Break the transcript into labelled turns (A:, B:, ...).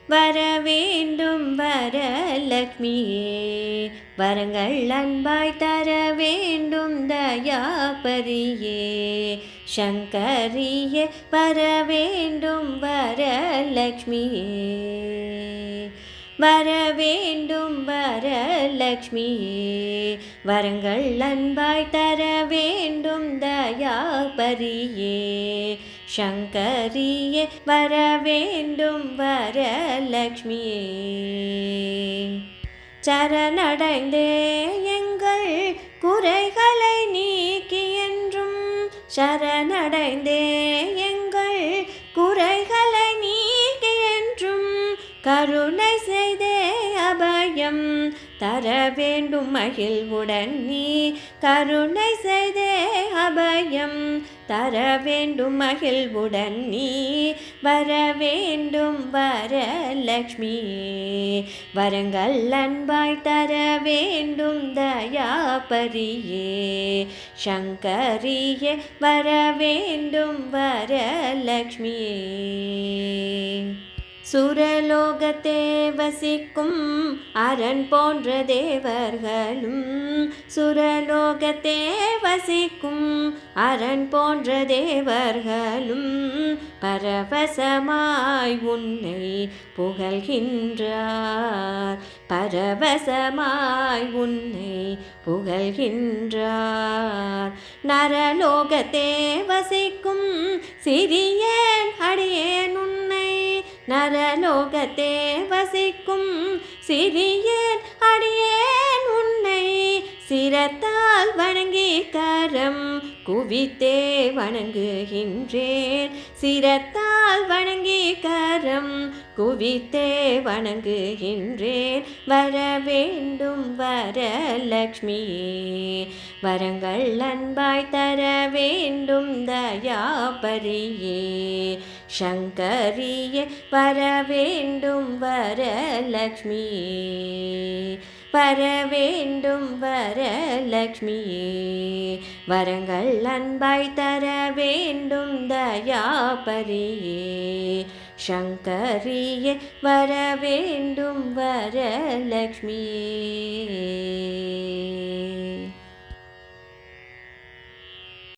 A: வரவேண்டும் வரலக்ஷ்மியே வரங்கள் அன்பாய் தர வேண்டும் தயாபரியே சங்கரியே வரவேண்டும் வரலக்ஷ்மியே வரவேண்டும் வரலக்ஷ்மியே வரங்கள் அன்பாய் தர வேண்டும் தயாபரியே சங்கரியே வரவேண்டும் வரலக்ஷ்மியே சரணடைந்தே எங்கள் குறைகளை நீக்கி என்றும் சரணடைந்தே எங்கள் குறைகளை நீக்கி என்றும் கருணை செய்தே அபயம் தர வேண்டும் மகிழ்வுடன் நீ கருணை செய்தே அபயம் தர வேண்டும் மகிழ்வுடன் நீ வர வேண்டும் வரலக்ஷ்மியே வரங்கள் அன்பாய் தர வேண்டும் தயாபரியே சங்கரியே வர வேண்டும் வரலக்ஷ்மியே சுரலோகத்தே வசிக்கும் அரண் போன்ற தேவர்களும் சுரலோகத்தே வசிக்கும் அரண் போன்ற தேவர்களும் பரவசமாய் உன்னை புகழ்கின்றார் பரவசமாய் உன்னை புகழ்கின்றார் நரலோகத்தே வசிக்கும் சிறியேன் அடியேன் உன்னை நரலோகத்தே வசிக்கும் சிறியேன் அடியேன் உன்னை சிரத்தால் வணங்கி கரம் குவித்தே வணங்குகின்றேன் சிரத்தால் வணங்கி கரம் குவித்தே வணங்குகின்றேன் வர வேண்டும் வரலக்ஷ்மியே வரங்கள் அன்பாய் தர வேண்டும் தயாபரியே சங்கரியே வர வேண்டும் வரலக்ஷ்மியே வர வேண்டும் வரலக்ஷ்மியே வரங்கள் அன்பாய் தர வேண்டும் தயாபரியே சங்கரியே வர வேண்டும் வரலக்ஷ்மியே